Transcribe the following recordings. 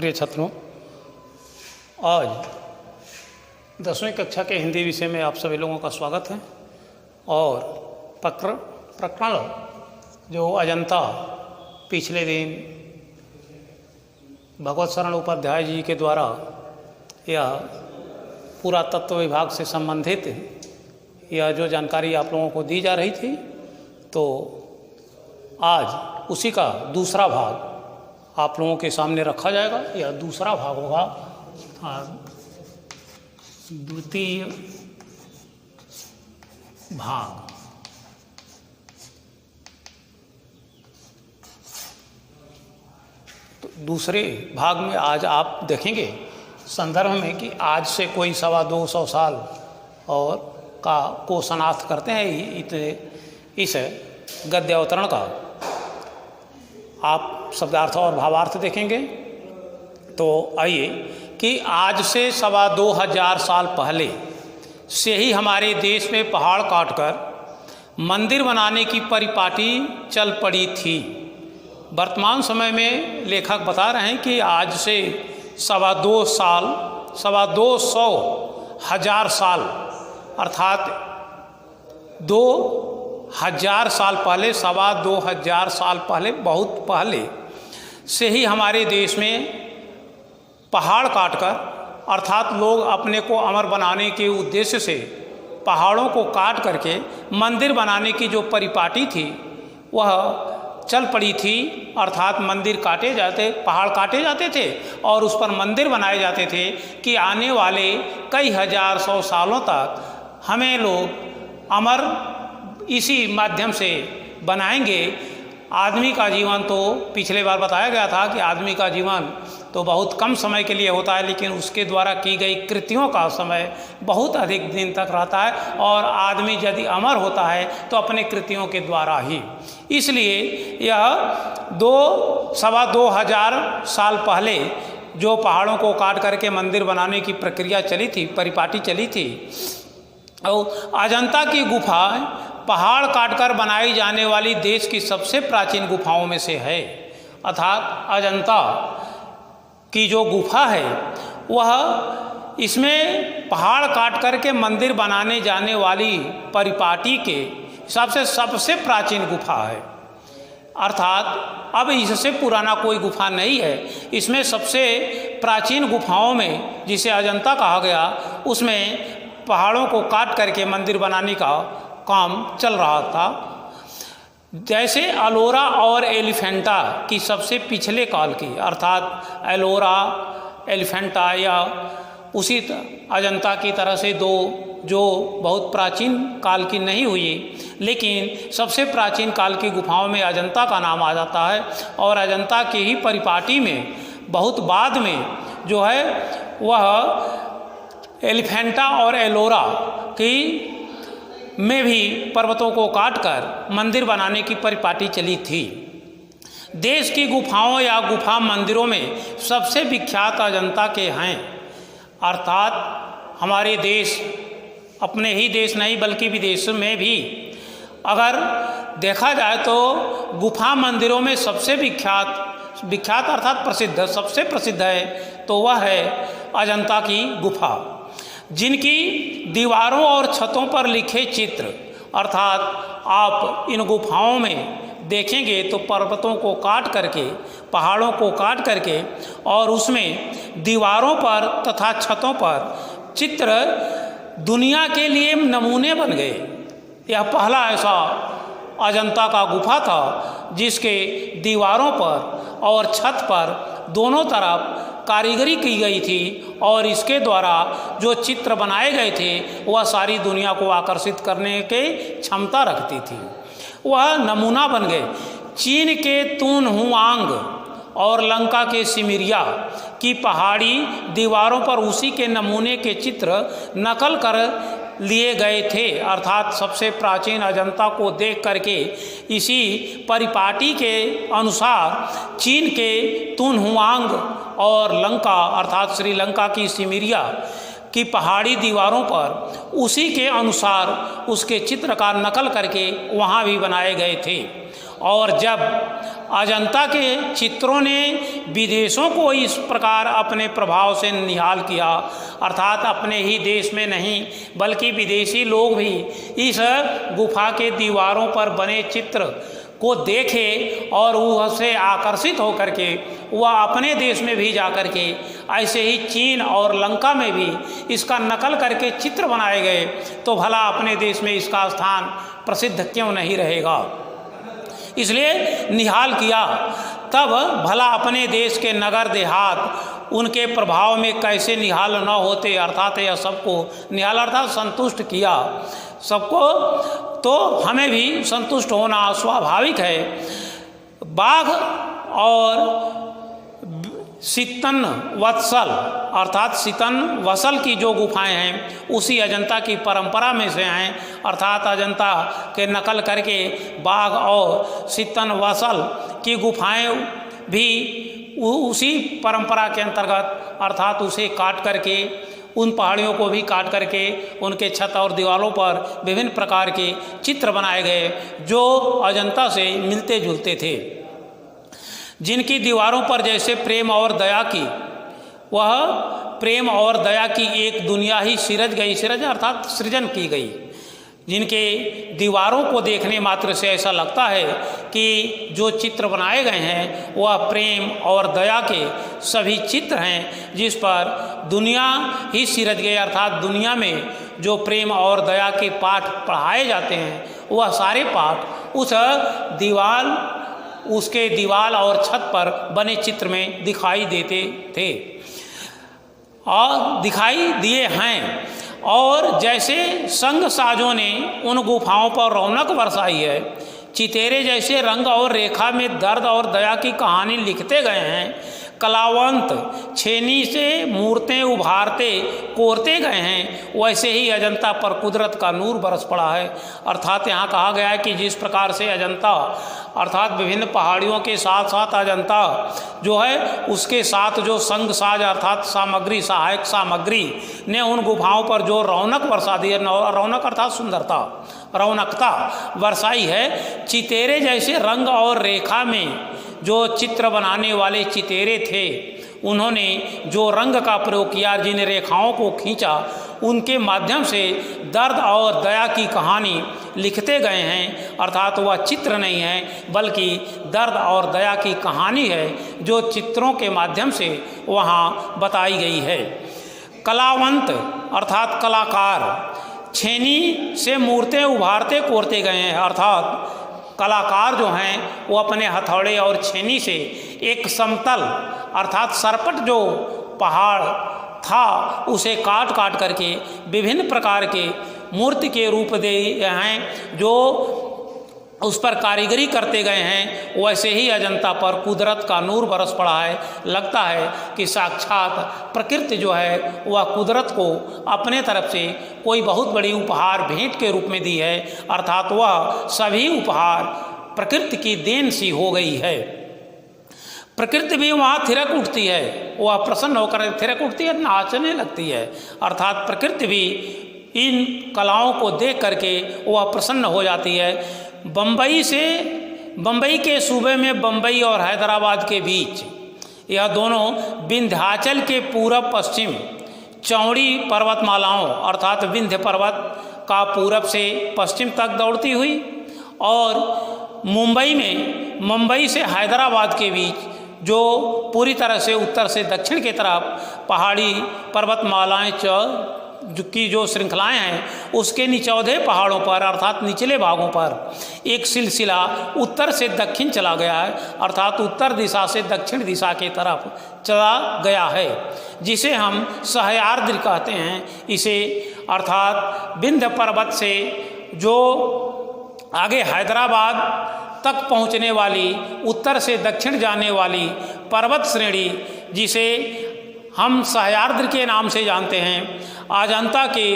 प्रिय छात्रों, आज 10वीं कक्षा के हिंदी विषय में आप सभी लोगों का स्वागत है। और प्रकरण जो अजंता पिछले दिन भगवत शरण उपाध्याय जी के द्वारा यह पुरातत्व विभाग से संबंधित यह जो जानकारी आप लोगों को दी जा रही थी, तो आज उसी का दूसरा भाग आप लोगों के सामने रखा जाएगा। यह दूसरा भाग होगा द्वितीय भाग। तो दूसरे भाग में आज आप देखेंगे संदर्भ में कि आज से कोई 225 साल और को शनाख्त करते हैं इस गद्य अवतरण का। आप शब्दार्थ और भावार्थ देखेंगे। तो आइए कि आज से 225 साल पहले से ही हमारे देश में पहाड़ काटकर मंदिर बनाने की परिपाटी चल पड़ी थी। वर्तमान समय में लेखक बता रहे हैं कि आज से 225 साल अर्थात 2000 साल पहले, 225 साल पहले, बहुत पहले से ही हमारे देश में पहाड़ काटकर अर्थात लोग अपने को अमर बनाने के उद्देश्य से पहाड़ों को काट करके मंदिर बनाने की जो परिपाटी थी वह चल पड़ी थी। अर्थात मंदिर पहाड़ काटे जाते थे और उस पर मंदिर बनाए जाते थे कि आने वाले कई हजार 100 सालों तक हमें लोग अमर इसी माध्यम से बनाएंगे। आदमी का जीवन तो पिछले बार बताया गया था कि आदमी का जीवन तो बहुत कम समय के लिए होता है, लेकिन उसके द्वारा की गई कृतियों का समय बहुत अधिक दिन तक रहता है। और आदमी यदि अमर होता है तो अपने कृतियों के द्वारा ही। इसलिए यह 225 साल पहले जो पहाड़ों को काट करके मंदिर बनाने की प्रक्रिया चली थी, परिपाटी चली थी। और अजंता की गुफा पहाड़ काटकर बनाई जाने वाली देश की सबसे प्राचीन गुफाओं में से है। अर्थात अजंता की जो गुफा है वह इसमें पहाड़ काट करके मंदिर बनाने जाने वाली परिपाटी के हिसाब से सबसे प्राचीन गुफा है। अर्थात अब इससे पुराना कोई गुफा नहीं है। इसमें सबसे प्राचीन गुफाओं में जिसे अजंता कहा गया, उसमें पहाड़ों को काट करके मंदिर बनाने का काम चल रहा था। जैसे एलोरा और एलिफेंटा की सबसे पिछले काल की, अर्थात एलोरा एलिफेंटा या उसी अजंता की तरह से दो जो बहुत प्राचीन काल की नहीं हुई, लेकिन सबसे प्राचीन काल की गुफाओं में अजंता का नाम आ जाता है। और अजंता के ही परिपाटी में बहुत बाद में जो है वह एलिफेंटा और एलोरा की में भी पर्वतों को काटकर मंदिर बनाने की परिपाटी चली थी। देश की गुफाओं या गुफा मंदिरों में सबसे विख्यात अजंता के हैं। अर्थात हमारे देश, अपने ही देश नहीं बल्कि विदेश में भी अगर देखा जाए तो गुफा मंदिरों में सबसे विख्यात अर्थात प्रसिद्ध, सबसे प्रसिद्ध है तो वह है अजंता की गुफा, जिनकी दीवारों और छतों पर लिखे चित्र। अर्थात आप इन गुफाओं में देखेंगे तो पर्वतों को काट करके, पहाड़ों को काट करके और उसमें दीवारों पर तथा छतों पर चित्र दुनिया के लिए नमूने बन गए। यह पहला ऐसा अजंता का गुफा था जिसके दीवारों पर और छत पर दोनों तरफ कारीगरी की गई थी और इसके द्वारा जो चित्र बनाए गए थे वह सारी दुनिया को आकर्षित करने के क्षमता रखती थी। वह नमूना बन गए। चीन के तुनहुआंग और लंका के सिमरिया की पहाड़ी दीवारों पर उसी के नमूने के चित्र नकल कर लिए गए थे। अर्थात सबसे प्राचीन अजंता को देख करके इसी परिपाटी के अनुसार चीन के तुनहुआंग और लंका अर्थात श्रीलंका की सिमरिया कि पहाड़ी दीवारों पर उसी के अनुसार उसके चित्र का नकल करके वहाँ भी बनाए गए थे। और जब अजंता के चित्रों ने विदेशों को इस प्रकार अपने प्रभाव से निहाल किया, अर्थात अपने ही देश में नहीं बल्कि विदेशी लोग भी इस गुफा के दीवारों पर बने चित्र को देखे और उससे आकर्षित होकर के वह अपने देश में भी जाकर के ऐसे ही चीन और लंका में भी इसका नकल करके चित्र बनाए गए, तो भला अपने देश में इसका स्थान प्रसिद्ध क्यों नहीं रहेगा। इसलिए निहाल किया, तब भला अपने देश के नगर देहात उनके प्रभाव में कैसे निहाल न होते, अर्थात यह सबको निहाल अर्थात संतुष्ट किया सबको, तो हमें भी संतुष्ट होना स्वाभाविक है। बाघ और सितन वत्सल अर्थात सितन वसल की जो गुफाएं हैं उसी अजंता की परंपरा में से हैं, अर्थात अजंता के नकल करके बाघ और सितन वसल की गुफाएं भी उसी परंपरा के अंतर्गत, अर्थात उसे काट करके उन पहाड़ियों को भी काट करके उनके छत और दीवारों पर विभिन्न प्रकार के चित्र बनाए गए जो अजंता से मिलते जुलते थे। जिनकी दीवारों पर जैसे प्रेम और दया की, वह प्रेम और दया की एक दुनिया ही सृज अर्थात सृजन की गई। जिनके दीवारों को देखने मात्र से ऐसा लगता है कि जो चित्र बनाए गए हैं वह प्रेम और दया के सभी चित्र हैं, जिस पर दुनिया ही सृज गई, अर्थात दुनिया में जो प्रेम और दया के पाठ पढ़ाए जाते हैं वह सारे पाठ उस उसके दीवार और छत पर बने चित्र में दिखाई देते थे और दिखाई दिए हैं। और जैसे संग साजों ने उन गुफाओं पर रौनक बरसाई है, चितेरे जैसे रंग और रेखा में दर्द और दया की कहानी लिखते गए हैं, कलावंत छेनी से मूर्तें उभारते कोरते गए हैं, वैसे ही अजंता पर कुदरत का नूर बरस पड़ा है। अर्थात यहाँ कहा गया है कि जिस प्रकार से अजंता अर्थात विभिन्न पहाड़ियों के साथ साथ अजंता जो है उसके साथ जो संग साज अर्थात सामग्री सहायक सामग्री ने उन गुफाओं पर जो रौनक बरसा दी है, रौनक अर्थात सुंदरता रौनकता बरसाई है, चितेरे जैसे रंग और रेखा में जो चित्र बनाने वाले चितेरे थे उन्होंने जो रंग का प्रयोग किया, जिन रेखाओं को खींचा, उनके माध्यम से दर्द और दया की कहानी लिखते गए हैं। अर्थात वह चित्र नहीं है बल्कि दर्द और दया की कहानी है जो चित्रों के माध्यम से वहाँ बताई गई है। कलावंत अर्थात कलाकार छेनी से मूर्तें उभारते कोरते गए हैं, अर्थात कलाकार जो हैं वो अपने हथौड़े और छेनी से एक समतल अर्थात सरपट जो पहाड़ था उसे काट काट करके विभिन्न प्रकार के मूर्ति के रूप दे हैं जो उस पर कारीगरी करते गए हैं। वैसे ही अजंता पर कुदरत का नूर बरस पड़ा है। लगता है कि साक्षात प्रकृति जो है वह कुदरत को अपने तरफ से कोई बहुत बड़ी उपहार भेंट के रूप में दी है, अर्थात वह सभी उपहार प्रकृति की देन सी हो गई है। प्रकृति भी वहाँ थिरक उठती है, वह प्रसन्न होकर थिरक उठती है, नाचने लगती है, अर्थात प्रकृति भी इन कलाओं को देख करके वह प्रसन्न हो जाती है। बम्बई के सूबे में बम्बई और हैदराबाद के बीच यह दोनों विंध्याचल के पूरब पश्चिम चौड़ी पर्वतमालाओं अर्थात विंध्य पर्वत का पूरब से पश्चिम तक दौड़ती हुई और मुंबई से हैदराबाद के बीच जो पूरी तरह से उत्तर से दक्षिण की तरफ पहाड़ी पर्वतमालाएं की जो श्रृंखलाएं हैं उसके निचौधे पहाड़ों पर अर्थात निचले भागों पर एक सिलसिला उत्तर से दक्षिण चला गया है, अर्थात उत्तर दिशा से दक्षिण दिशा की तरफ चला गया है, जिसे हम सहयाद्रि कहते हैं। इसे अर्थात विंध्य पर्वत से जो आगे हैदराबाद तक पहुंचने वाली उत्तर से दक्षिण जाने वाली पर्वत श्रेणी जिसे हम सहयाद्रि के नाम से जानते हैं, अजंता के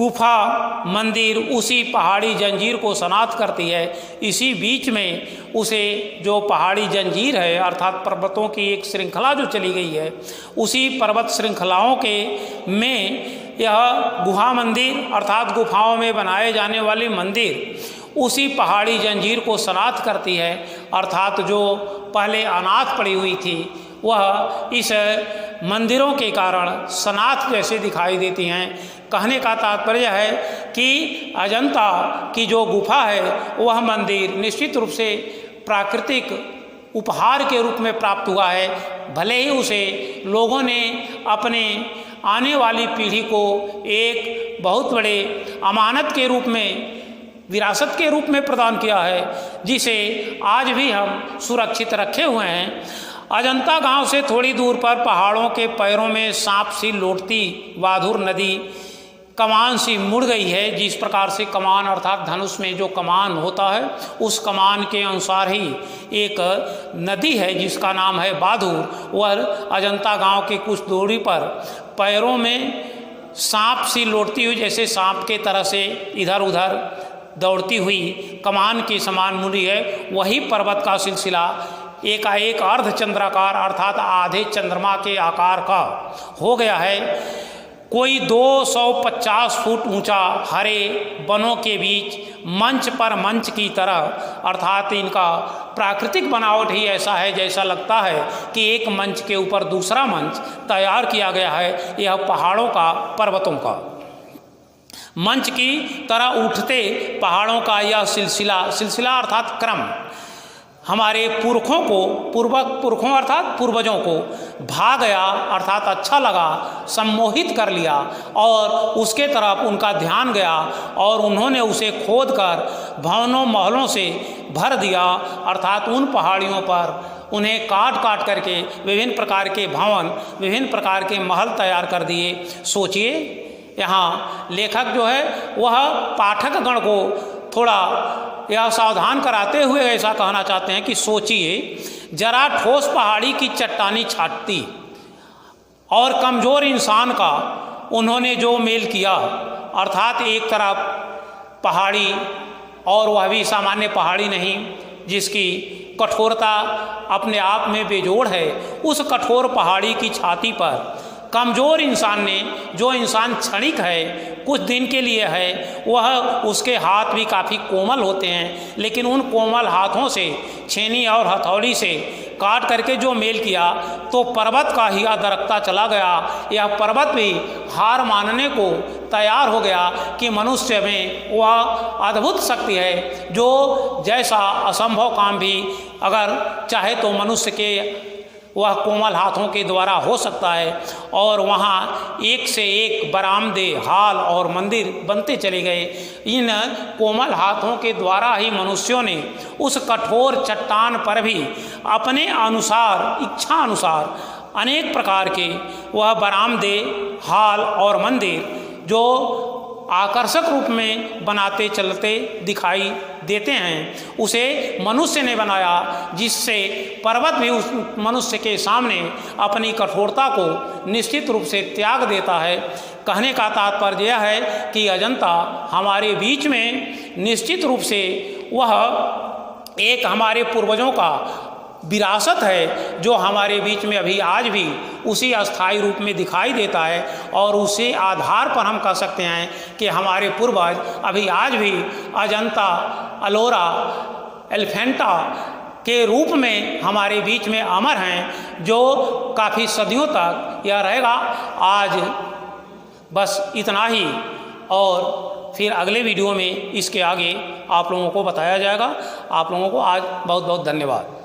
गुफा मंदिर उसी पहाड़ी जंजीर को सनाथ करती है। इसी बीच में उसे जो पहाड़ी जंजीर है अर्थात पर्वतों की एक श्रृंखला जो चली गई है, उसी पर्वत श्रृंखलाओं के में यह गुहा मंदिर अर्थात गुफाओं में बनाए जाने वाले मंदिर उसी पहाड़ी जंजीर को सनाथ करती है। अर्थात जो पहले अनाथ पड़ी हुई थी वह इस मंदिरों के कारण सनाथ जैसे दिखाई देती हैं। कहने का तात्पर्य है कि अजंता की जो गुफा है वह मंदिर निश्चित रूप से प्राकृतिक उपहार के रूप में प्राप्त हुआ है। भले ही उसे लोगों ने अपने आने वाली पीढ़ी को एक बहुत बड़े अमानत के रूप में विरासत के रूप में प्रदान किया है, जिसे आज भी हम सुरक्षित रखे हुए हैं। अजंता गांव से थोड़ी दूर पर पहाड़ों के पैरों में सांप सी लौटती वाधुर नदी कमान सी मुड़ गई है। जिस प्रकार से कमान अर्थात धनुष में जो कमान होता है उस कमान के अनुसार ही एक नदी है जिसका नाम है बाधुर। वह अजंता गांव के कुछ दूरी पर पैरों में सांप सी लौटती हुई जैसे सांप के तरह से इधर उधर दौड़ती हुई कमान के समान मुड़ी है। वही पर्वत का सिलसिला एकाएक अर्धचंद्राकार अर्थात आधे चंद्रमा के आकार का हो गया है। कोई 250 फुट ऊंचा हरे वनों के बीच मंच पर मंच की तरह अर्थात इनका प्राकृतिक बनावट ही ऐसा है जैसा लगता है कि एक मंच के ऊपर दूसरा मंच तैयार किया गया है। यह पहाड़ों का पर्वतों का मंच की तरह उठते पहाड़ों का यह सिलसिला अर्थात क्रम हमारे पुरखों अर्थात पूर्वजों को भा गया अर्थात अच्छा लगा, सम्मोहित कर लिया और उसके तरफ उनका ध्यान गया और उन्होंने उसे खोद कर भवनों महलों से भर दिया। अर्थात उन पहाड़ियों पर उन्हें काट काट करके विभिन्न प्रकार के भवन विभिन्न प्रकार के महल तैयार कर दिए। सोचिए, यहाँ लेखक जो है वह पाठक गण को थोड़ा यह सावधान कराते हुए ऐसा कहना चाहते हैं कि सोचिए, जरा ठोस पहाड़ी की चट्टानी छाटती और कमज़ोर इंसान का उन्होंने जो मेल किया अर्थात एक तरफ पहाड़ी और वह भी सामान्य पहाड़ी नहीं जिसकी कठोरता अपने आप में बेजोड़ है, उस कठोर पहाड़ी की छाती पर कमज़ोर इंसान ने, जो इंसान क्षणिक है कुछ दिन के लिए है, वह उसके हाथ भी काफ़ी कोमल होते हैं, लेकिन उन कोमल हाथों से छेनी और हथौड़ी से काट करके जो मेल किया तो पर्वत का हिया दरकता चला गया। यह पर्वत भी हार मानने को तैयार हो गया कि मनुष्य में वह अद्भुत शक्ति है जो जैसा असंभव काम भी अगर चाहे तो मनुष्य के वह कोमल हाथों के द्वारा हो सकता है। और वहाँ एक से एक बरामदे, हाल और मंदिर बनते चले गए। इन कोमल हाथों के द्वारा ही मनुष्यों ने उस कठोर चट्टान पर भी अपने अनुसार, इच्छा अनुसार अनेक प्रकार के वह बरामदे, हाल और मंदिर जो आकर्षक रूप में बनाते चलते दिखाई देते हैं, उसे मनुष्य ने बनाया, जिससे पर्वत भी उस मनुष्य के सामने अपनी कठोरता को निश्चित रूप से त्याग देता है। कहने का तात्पर्य यह है कि अजंता हमारे बीच में निश्चित रूप से वह एक हमारे पूर्वजों का विरासत है जो हमारे बीच में अभी आज भी उसी अस्थायी रूप में दिखाई देता है। और उसी आधार पर हम कह सकते हैं कि हमारे पूर्वज अभी आज भी अजंता, अलोरा, एलिफेंटा के रूप में हमारे बीच में अमर हैं, जो काफ़ी सदियों तक यह रहेगा। आज बस इतना ही, और फिर अगले वीडियो में इसके आगे आप लोगों को बताया जाएगा। आप लोगों को आज बहुत बहुत धन्यवाद।